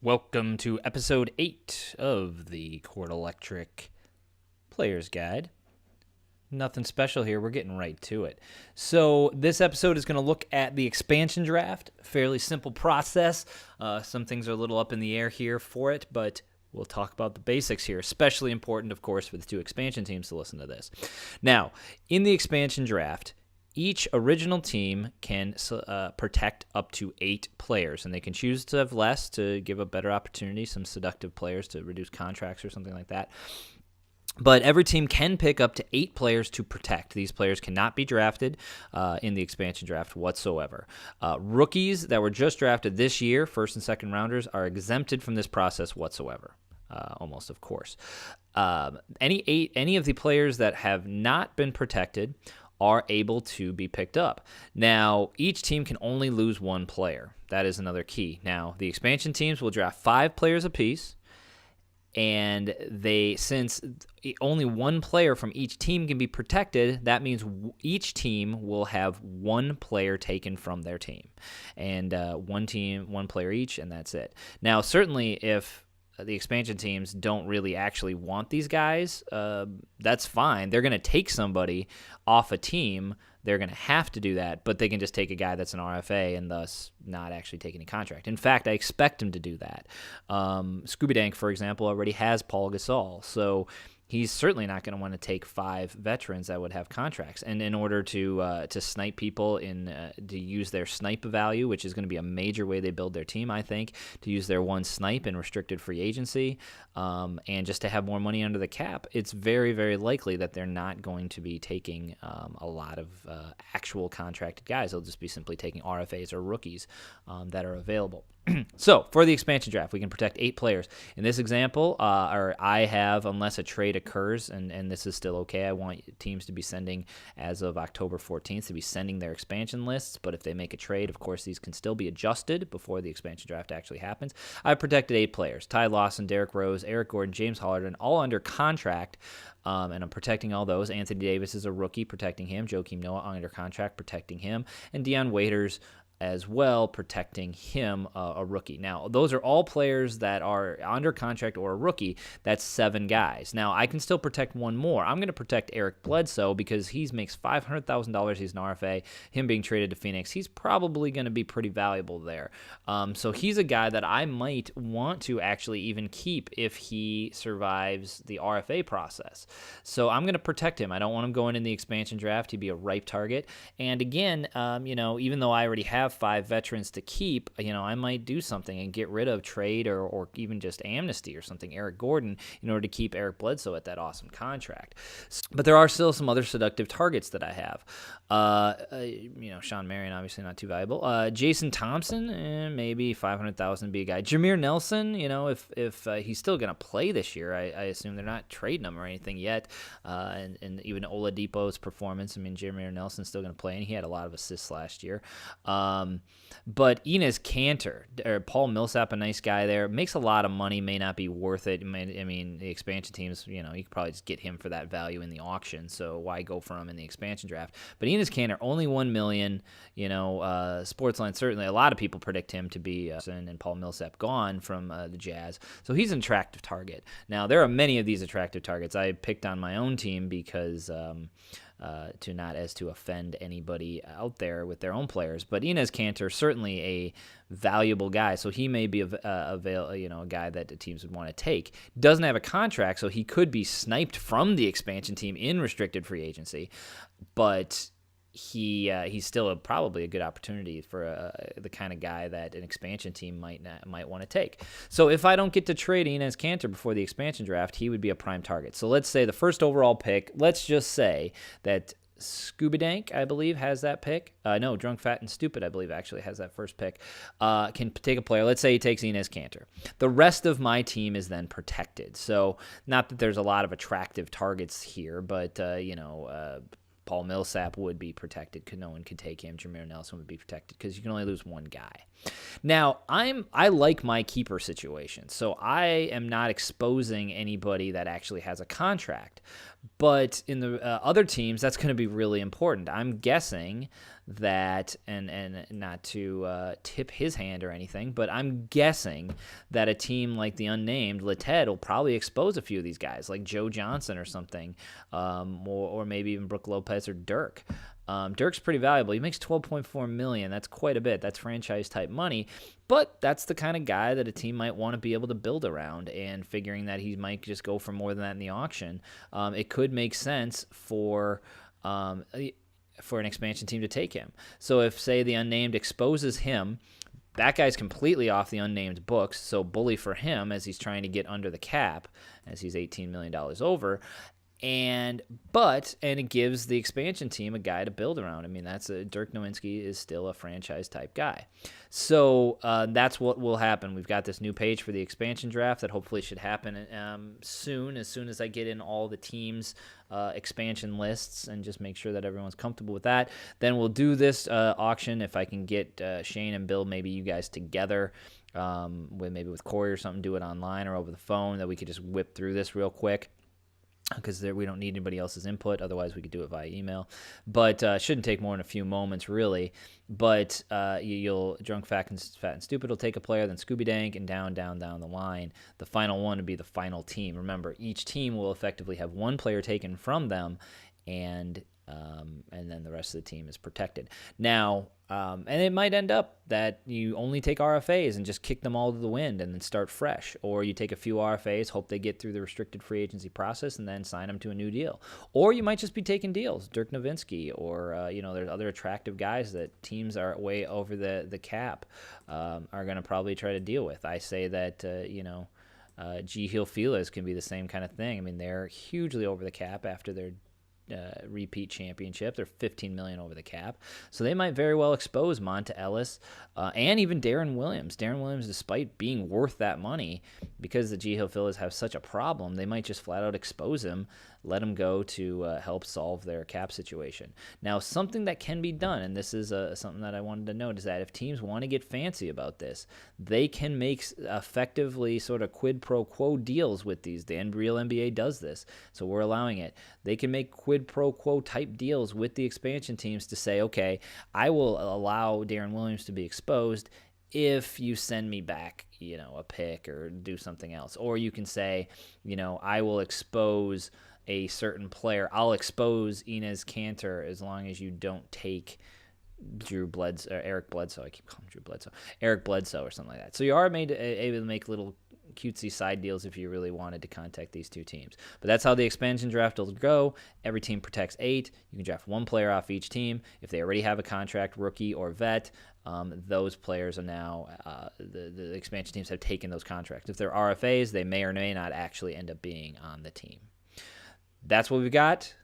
Welcome to episode 8 of the Cord Electric Player's Guide. Nothing special here. We're getting right to it. So this episode is going to look at the expansion draft. Fairly simple process. Some things are a little up in the air here for it, but we'll talk about the basics here. Especially important, of course, for the two expansion teams to listen to this. Now, in the expansion draft, each original team can protect up to 8 players, and they can choose to have less to give a better opportunity, some seductive players to reduce contracts or something like that. But every team can pick up to 8 players to protect. These players cannot be drafted in the expansion draft whatsoever. Rookies that were just drafted this year, first and second rounders, are exempted from this process whatsoever. Almost, of course. Any of the players that have not been protected are able to be picked up. Now, each team can only lose 1 player. That is another key. Now, the expansion teams will draft 5 players apiece, and since only 1 player from each team can be protected, that means each team will have 1 player taken from their team. And 1 team, 1 player each, and that's it. Now, certainly if the expansion teams don't really actually want these guys, that's fine. They're going to take somebody off a team. They're going to have to do that, but they can just take a guy that's an RFA and thus not actually take any contract. In fact, I expect him to do that. Scooby Dank, for example, already has Paul Gasol, so he's certainly not going to want to take 5 veterans that would have contracts. And in order to snipe people to use their snipe value, which is going to be a major way they build their team, I think, to use their 1 snipe in restricted free agency, and just to have more money under the cap, it's very, very likely that they're not going to be taking a lot of actual contracted guys. They'll just be simply taking RFAs or rookies that are available. So, for the expansion draft, we can protect 8 players. In this example, I have, unless a trade occurs, and this is still okay, I want teams to be sending, as of October 14th, to be sending their expansion lists, but if they make a trade, of course, these can still be adjusted before the expansion draft actually happens. I've protected 8 players: Ty Lawson, Derrick Rose, Eric Gordon, James Harden, all under contract, and I'm protecting all those. Anthony Davis is a rookie, protecting him. Joakim Noah under contract, protecting him. And Dion Waiters as well, protecting him, a rookie. Now, those are all players that are under contract or a rookie. That's 7 guys. Now, I can still protect 1 more. I'm going to protect Eric Bledsoe because he makes $500,000. He's an RFA. Him being traded to Phoenix, he's probably going to be pretty valuable there. So he's a guy that I might want to actually even keep if he survives the RFA process. So I'm going to protect him. I don't want him going in the expansion draft. He'd be a ripe target. And again, even though I already have 5 veterans to keep, I might do something and get rid of, trade, or even just amnesty or something Eric Gordon in order to keep Eric Bledsoe at that awesome contract. But there are still some other seductive targets that I have. Sean Marion, obviously not too valuable. Jason Thompson, maybe $500,000 to be a guy. Jameer Nelson, if he's still going to play this year, I assume they're not trading him or anything yet. And even Oladipo's performance, Jameer Nelson's still going to play, and he had a lot of assists last year. But Enes Kanter, or Paul Millsap, a nice guy there, makes a lot of money, may not be worth it. The expansion teams, you could probably just get him for that value in the auction, so why go for him in the expansion draft? But Enes Kanter, only $1 million, Sportsline, certainly a lot of people predict him to be, and Paul Millsap gone from the Jazz, so he's an attractive target. Now, there are many of these attractive targets. I picked on my own team because to offend anybody out there with their own players. But Enes Kanter, certainly a valuable guy, so he may be a guy that the teams would want to take. Doesn't have a contract, so he could be sniped from the expansion team in restricted free agency, but he's still probably a good opportunity for the kind of guy that an expansion team might want to take. So if I don't get to trade Enes Kanter before the expansion draft, he would be a prime target. So let's say the first overall pick, let's just say that Scooby Dank, I believe, has that pick. No, Drunk, Fat, and Stupid, I believe, actually has that first pick. Can take a player. Let's say he takes Enes Kanter. The rest of my team is then protected. So not that there's a lot of attractive targets here, but, Paul Millsap would be protected. No one could take him. Jameer Nelson would be protected because you can only lose 1 guy. Now, I like my keeper situation, so I am not exposing anybody that actually has a contract. But in the other teams, that's going to be really important. I'm guessing that, and not to tip his hand or anything, but I'm guessing that a team like the unnamed Lited will probably expose a few of these guys, like Joe Johnson or something, or maybe even Brook Lopez or Dirk. Dirk's pretty valuable. He makes $12.4 million. That's quite a bit. That's franchise-type money. But that's the kind of guy that a team might want to be able to build around, and figuring that he might just go for more than that in the auction, it could make sense for an expansion team to take him. So if, say, the unnamed exposes him, that guy's completely off the unnamed books, so bully for him as he's trying to get under the cap, as he's $18 million over. And it gives the expansion team a guy to build around. I mean, Dirk Nowitzki is still a franchise type guy. So that's what will happen. We've got this new page for the expansion draft that hopefully should happen soon. As soon as I get in all the teams' expansion lists and just make sure that everyone's comfortable with that, then we'll do this auction. If I can get Shane and Bill, maybe you guys together, with Corey or something, do it online or over the phone, that we could just whip through this real quick, because we don't need anybody else's input. Otherwise, we could do it via email. But shouldn't take more than a few moments, really. But you'll Drunk, Fat, and Stupid will take a player, then Scooby Dank, and down the line. The final one would be the final team. Remember, each team will effectively have one player taken from them, and then the rest of the team is protected. Now, and it might end up that you only take RFAs and just kick them all to the wind and then start fresh. Or you take a few RFAs, hope they get through the restricted free agency process, and then sign them to a new deal. Or you might just be taking deals, Dirk Nowitzki, or there's other attractive guys that teams are way over the cap are going to probably try to deal with. I say that Gihil Filas can be the same kind of thing. I mean, they're hugely over the cap after their repeat championship. They're $15 million over the cap, so they might very well expose Monta Ellis and even Darren Williams. Darren Williams, despite being worth that money, because the Gihil Phillies have such a problem, they might just flat out expose him, let him go to help solve their cap situation. Now, something that can be done, and this is something that I wanted to note, is that if teams want to get fancy about this, they can make effectively sort of quid pro quo deals with these. The real NBA does this, so we're allowing it. They can make quid pro quo type deals with the expansion teams to say, okay, I will allow Darren Williams to be exposed if you send me back, a pick or do something else. Or you can say, I will expose a certain player. I'll expose Enes Kanter as long as you don't take Eric Bledsoe. I keep calling him Drew Bledsoe. Eric Bledsoe or something like that. So you are able to make little cutesy side deals if you really wanted to contact these two teams. But that's how the expansion draft will go. Every team protects 8. You can draft one player off each team. If they already have a contract, rookie or vet, those players are now, the expansion teams have taken those contracts. If they're RFAs, they may or may not actually end up being on the team. That's what we've got.